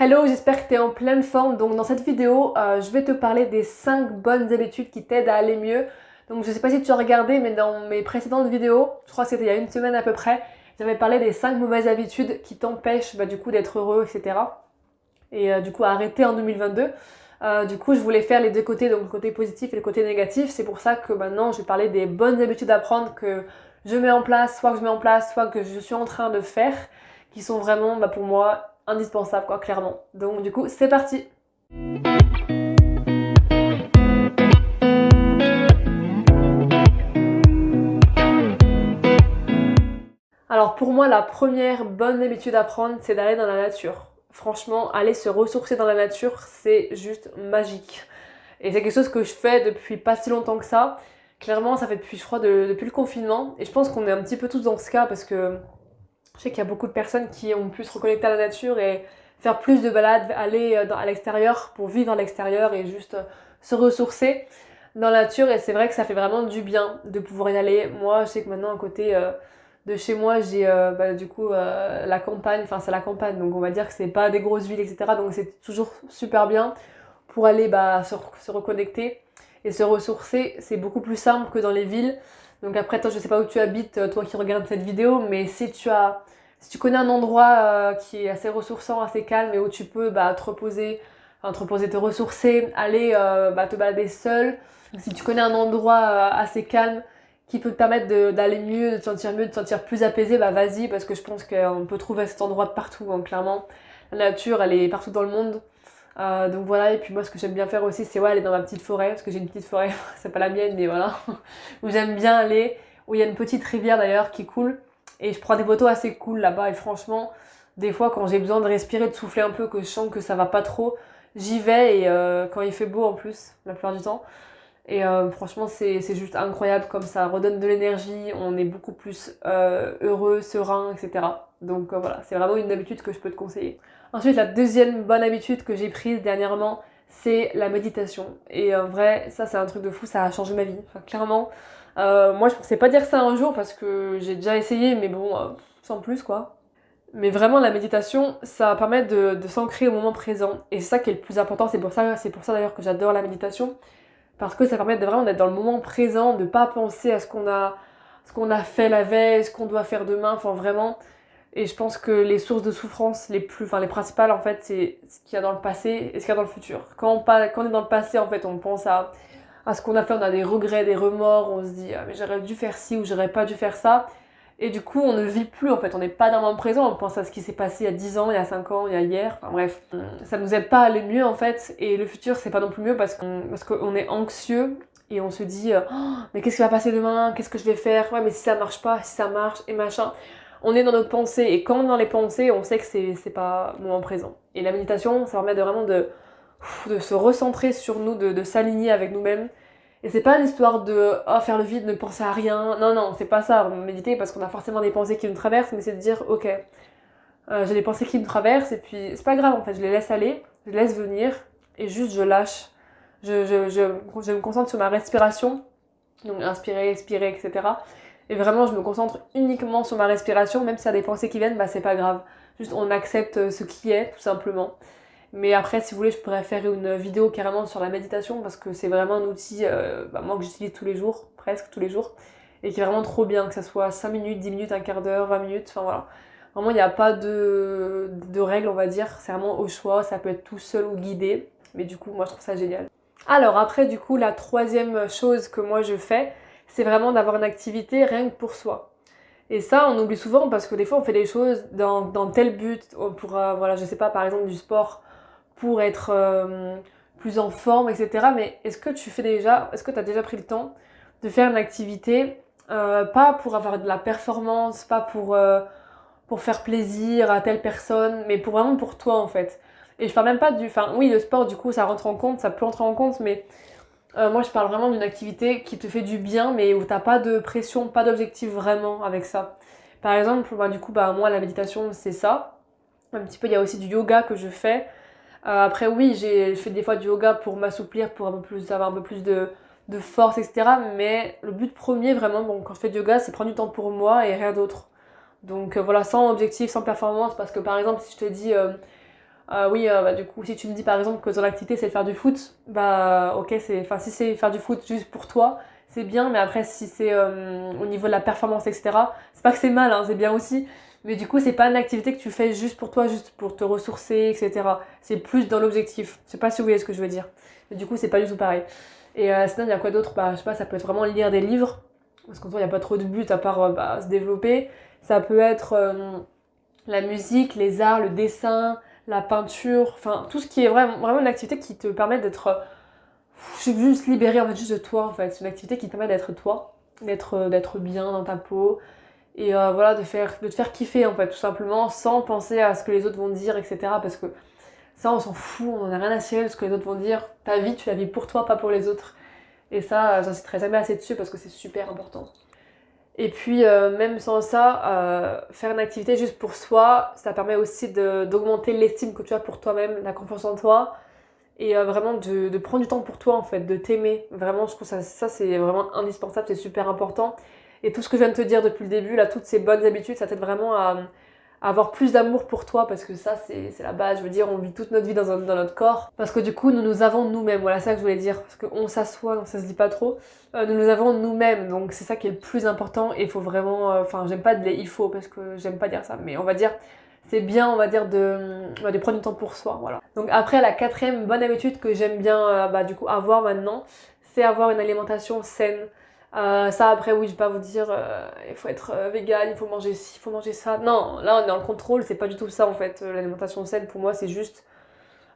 Hello, j'espère que tu es en pleine forme. Donc dans cette vidéo, je vais te parler des 5 bonnes habitudes qui t'aident à aller mieux. Donc je sais pas si tu as regardé, mais dans mes précédentes vidéos, je crois que c'était il y a une semaine à peu près, j'avais parlé des 5 mauvaises habitudes qui t'empêchent du coup d'être heureux, etc. Et du coup à arrêter en 2022. Du coup je voulais faire les deux côtés, donc le côté positif et le côté négatif. C'est pour ça que maintenant je vais parler des bonnes habitudes à prendre que je mets en place, soit que je mets en place, soit que je suis en train de faire, qui sont vraiment pour moi indispensables quoi, clairement. Donc du coup c'est parti. Alors pour moi la première bonne habitude à prendre, c'est d'aller dans la nature. Franchement, aller se ressourcer dans la nature, c'est juste magique. Et c'est quelque chose que je fais depuis pas si longtemps que ça. Clairement, ça fait depuis, je crois, depuis le confinement. Et je pense qu'on est un petit peu tous dans ce cas parce que je sais qu'il y a beaucoup de personnes qui ont pu se reconnecter à la nature et faire plus de balades, aller à l'extérieur pour vivre à l'extérieur et juste se ressourcer dans la nature. Et c'est vrai que ça fait vraiment du bien de pouvoir y aller. Moi, je sais que maintenant, à côté de chez moi, j'ai du coup la campagne. Enfin, c'est la campagne, donc on va dire que c'est pas des grosses villes, etc. Donc c'est toujours super bien pour aller se reconnecter et se ressourcer. C'est beaucoup plus simple que dans les villes. Donc après, toi, je sais pas où tu habites, toi qui regardes cette vidéo, mais si tu connais un endroit qui est assez ressourçant, assez calme et où tu peux te ressourcer, aller te balader seul. Si tu connais un endroit assez calme qui peut te permettre d'aller mieux, de te sentir mieux, de te sentir plus apaisé, vas-y, parce que je pense qu'on peut trouver cet endroit de partout, hein, clairement. La nature, elle est partout dans le monde. Donc voilà, et puis moi ce que j'aime bien faire aussi c'est aller dans ma petite forêt, parce que j'ai une petite forêt, c'est pas la mienne mais voilà, où j'aime bien aller, où il y a une petite rivière d'ailleurs qui coule, et je prends des photos assez cool là-bas, et franchement, des fois quand j'ai besoin de respirer, de souffler un peu, que je sens que ça va pas trop, j'y vais, et quand il fait beau en plus, la plupart du temps, et franchement c'est juste incroyable, comme ça redonne de l'énergie, on est beaucoup plus heureux, serein, etc. Donc voilà, c'est vraiment une habitude que je peux te conseiller. Ensuite, la deuxième bonne habitude que j'ai prise dernièrement, c'est la méditation. Et en vrai, ça c'est un truc de fou, ça a changé ma vie. Enfin, clairement, moi je pensais pas dire ça un jour parce que j'ai déjà essayé, mais bon, sans plus quoi. Mais vraiment, la méditation, ça permet de s'ancrer au moment présent. Et c'est ça qui est le plus important, c'est pour ça d'ailleurs que j'adore la méditation. Parce que ça permet vraiment d'être dans le moment présent, de pas penser à ce qu'on a fait la veille, ce qu'on doit faire demain, enfin vraiment. Et je pense que les sources de souffrance les principales en fait, c'est ce qu'il y a dans le passé et ce qu'il y a dans le futur. Quand on est dans le passé, en fait, on pense à ce qu'on a fait, on a des regrets, des remords, on se dit ah, mais j'aurais dû faire ci ou j'aurais pas dû faire ça. Et du coup, on ne vit plus en fait, on n'est pas dans le moment présent, on pense à ce qui s'est passé il y a 10 ans, il y a 5 ans, il y a hier, enfin bref. Ça nous aide pas à aller mieux en fait, et le futur c'est pas non plus mieux parce qu'on est anxieux et on se dit oh, mais qu'est-ce qui va passer demain, qu'est-ce que je vais faire, ouais mais si ça marche pas, si ça marche et machin. On est dans notre pensée et quand on est dans les pensées, on sait que c'est pas le moment présent. Et la méditation, ça permet vraiment de se recentrer sur nous, de s'aligner avec nous-mêmes. Et c'est pas l'histoire de faire le vide, ne penser à rien. Non, non, c'est pas ça, méditer, parce qu'on a forcément des pensées qui nous traversent, mais c'est de dire, ok, j'ai des pensées qui me traversent, et puis c'est pas grave en fait, je les laisse aller, je les laisse venir, et juste je lâche. Je me concentre sur ma respiration, donc inspirer, expirer, etc. Et vraiment, je me concentre uniquement sur ma respiration, même s'il y a des pensées qui viennent, c'est pas grave. Juste, on accepte ce qui est, tout simplement. Mais après, si vous voulez, je pourrais faire une vidéo carrément sur la méditation, parce que c'est vraiment un outil, moi, que j'utilise tous les jours, presque tous les jours, et qui est vraiment trop bien, que ça soit 5 minutes, 10 minutes, un quart d'heure, 20 minutes, enfin voilà. Vraiment, il n'y a pas de règles, on va dire, c'est vraiment au choix, ça peut être tout seul ou guidé, mais du coup, moi, je trouve ça génial. Alors après, du coup, la troisième chose que moi je fais, c'est vraiment d'avoir une activité rien que pour soi. Et ça, on oublie souvent parce que des fois, on fait des choses dans tel but, pour, voilà, je sais pas, par exemple du sport, pour être plus en forme, etc. Mais est-ce que tu as déjà pris le temps de faire une activité, pas pour avoir de la performance, pas pour faire plaisir à telle personne, mais vraiment pour toi en fait. Et je parle même pas enfin oui, le sport du coup ça rentre en compte, ça peut entrer en compte, mais moi je parle vraiment d'une activité qui te fait du bien, mais où t'as pas de pression, pas d'objectif vraiment avec ça. Par exemple, moi la méditation c'est ça. Un petit peu, il y a aussi du yoga que je fais. Après oui, je fais des fois du yoga pour m'assouplir, pour avoir un peu plus de force, etc. Mais le but premier vraiment, quand je fais du yoga, c'est prendre du temps pour moi et rien d'autre. Donc voilà, sans objectif, sans performance, parce que par exemple, si je te dis Oui, bah, du coup, si tu me dis par exemple que ton activité c'est de faire du foot, bah ok, si c'est faire du foot juste pour toi, c'est bien, mais après, si c'est au niveau de la performance, etc., c'est pas que c'est mal, hein, c'est bien aussi, mais du coup, c'est pas une activité que tu fais juste pour toi, juste pour te ressourcer, etc. C'est plus dans l'objectif. Je sais pas si vous voyez ce que je veux dire. Mais du coup, c'est pas du tout pareil. Et sinon, il y a quoi d'autre? Bah, je sais pas, ça peut être vraiment lire des livres, parce qu'en soi, il n'y a pas trop de but à part bah, se développer. Ça peut être la musique, les arts, le dessin, la peinture, enfin tout ce qui est vraiment une activité qui te permet d'être juste libéré en fait juste de toi en fait. C'est une activité qui te permet d'être toi, d'être bien dans ta peau et voilà de te faire kiffer en fait tout simplement sans penser à ce que les autres vont dire etc. Parce que ça on s'en fout, on en a rien à cirer de ce que les autres vont dire. Ta vie tu la vis pour toi, pas pour les autres. Et ça j'inciterai jamais assez dessus parce que c'est super important. Et puis même sans ça, faire une activité juste pour soi, ça permet aussi d'augmenter l'estime que tu as pour toi-même, la confiance en toi, et vraiment de prendre du temps pour toi en fait, de t'aimer. Vraiment, je trouve ça c'est vraiment indispensable, c'est super important. Et tout ce que je viens de te dire depuis le début, là, toutes ces bonnes habitudes, ça t'aide vraiment à avoir plus d'amour pour toi parce que ça c'est la base. Je veux dire, on vit toute notre vie dans notre corps parce que du coup nous avons nous-mêmes. Voilà, c'est ça que je voulais dire parce qu'on s'assoit, donc ça se dit pas trop. Nous avons nous-mêmes, donc c'est ça qui est le plus important et il faut vraiment. Enfin, j'aime pas dire il faut parce que j'aime pas dire ça, mais on va dire c'est bien, on va dire de prendre du temps pour soi. Voilà. Donc après la quatrième bonne habitude que j'aime bien bah, du coup avoir maintenant, c'est avoir une alimentation saine. Ça après oui je vais pas vous dire il faut être vegan, il faut manger ci, il faut manger ça. Non, là on est dans le contrôle, c'est pas du tout ça en fait. L'alimentation saine pour moi c'est juste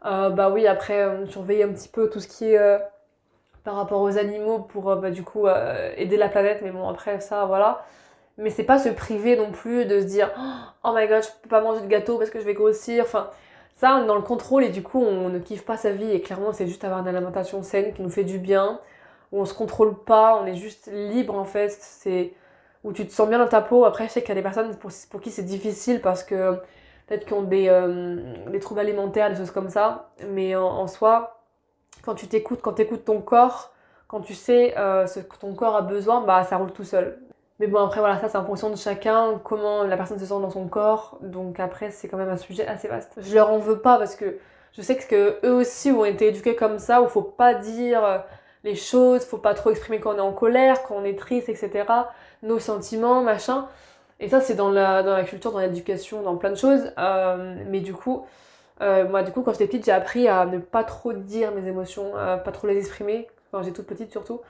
bah oui après surveiller un petit peu tout ce qui est par rapport aux animaux pour bah, du coup aider la planète, mais bon après ça voilà. Mais c'est pas se priver non plus de se dire oh my god je peux pas manger de gâteau parce que je vais grossir. Enfin ça on est dans le contrôle et du coup on ne kiffe pas sa vie et clairement c'est juste avoir une alimentation saine qui nous fait du bien où on se contrôle pas, on est juste libre en fait, c'est où tu te sens bien dans ta peau. Après je sais qu'il y a des personnes pour qui c'est difficile parce que peut-être qu'ils ont des troubles alimentaires, des choses comme ça, mais en soi, quand t'écoutes ton corps, quand tu sais ce que ton corps a besoin, bah ça roule tout seul. Mais bon après voilà, ça c'est en fonction de chacun, comment la personne se sent dans son corps, donc après c'est quand même un sujet assez vaste. Je leur en veux pas parce que je sais que eux aussi ont été éduqués comme ça, où faut pas dire les choses, faut pas trop exprimer quand on est en colère, quand on est triste, etc. Nos sentiments, machin. Et ça c'est dans la culture, dans l'éducation, dans plein de choses. Mais du coup, moi du coup quand j'étais petite j'ai appris à ne pas trop dire mes émotions, pas trop les exprimer, quand j'étais toute petite surtout.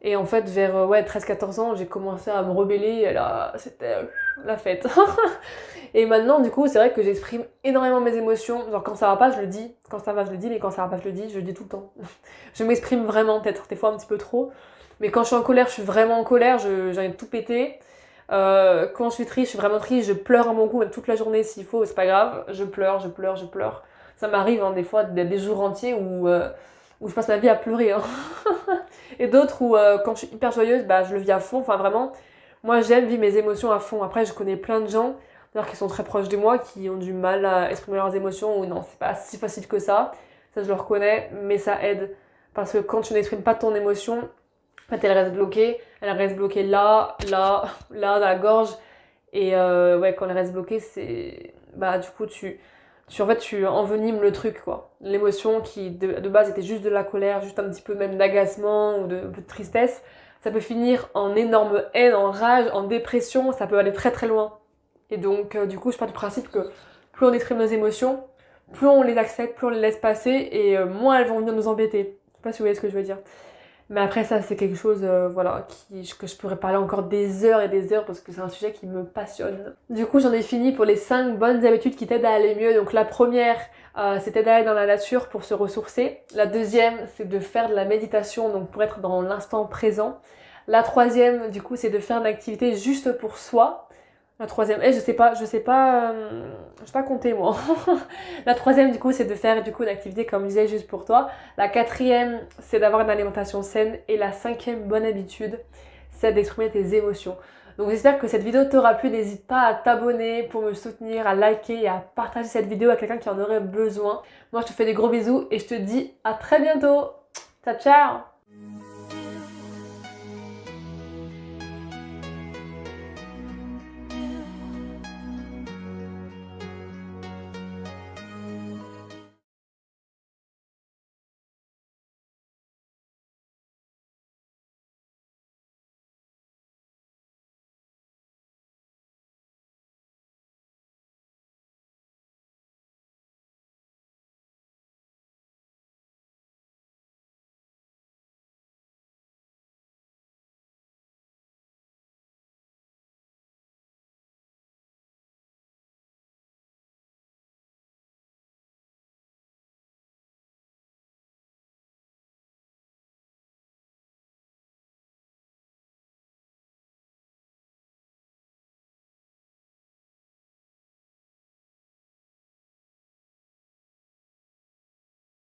Et en fait, vers ouais, 13-14 ans, j'ai commencé à me rebeller, et là, c'était la fête. Et maintenant, du coup, c'est vrai que j'exprime énormément mes émotions. Genre, quand ça va pas, je le dis. Quand ça va, je le dis, mais quand ça va pas, je le dis tout le temps. Je m'exprime vraiment, peut-être des fois un petit peu trop. Mais quand je suis en colère, je suis vraiment en colère, j'ai envie de tout péter. Quand je suis triste, je suis vraiment triste, je pleure à mon goût, même toute la journée s'il faut, c'est pas grave. Je pleure, je pleure, je pleure. Ça m'arrive hein, des fois, des jours entiers où je passe ma vie à pleurer. Hein. Et d'autres où quand je suis hyper joyeuse, bah, je le vis à fond. Enfin vraiment, moi j'aime vivre mes émotions à fond. Après je connais plein de gens d'ailleurs qui sont très proches de moi, qui ont du mal à exprimer leurs émotions ou non, c'est pas si facile que ça. Ça je le reconnais, mais ça aide. Parce que quand tu n'exprimes pas ton émotion, en fait elle reste bloquée là, là, là, dans la gorge. Et ouais, quand elle reste bloquée, c'est. Bah du coup en fait tu envenimes le truc quoi. L'émotion qui de base était juste de la colère, juste un petit peu même d'agacement ou un peu de tristesse, ça peut finir en énorme haine, en rage, en dépression, ça peut aller très très loin. Et donc du coup je pars du principe que plus on exprime nos émotions, plus on les accepte, plus on les laisse passer et moins elles vont venir nous embêter. Je sais pas si vous voyez ce que je veux dire. Mais après ça c'est quelque chose voilà, que je pourrais parler encore des heures et des heures parce que c'est un sujet qui me passionne. Du coup j'en ai fini pour les 5 bonnes habitudes qui t'aident à aller mieux. Donc la première c'était d'aller dans la nature pour se ressourcer. La deuxième c'est de faire de la méditation donc pour être dans l'instant présent. La troisième du coup c'est de faire une activité juste pour soi. La troisième, je sais pas compter moi. La troisième du coup c'est de faire du coup une activité comme je disais juste pour toi. La quatrième c'est d'avoir une alimentation saine et la cinquième bonne habitude c'est d'exprimer tes émotions. Donc j'espère que cette vidéo t'aura plu, n'hésite pas à t'abonner pour me soutenir, à liker et à partager cette vidéo à quelqu'un qui en aurait besoin. Moi je te fais des gros bisous et je te dis à très bientôt. Ciao ciao.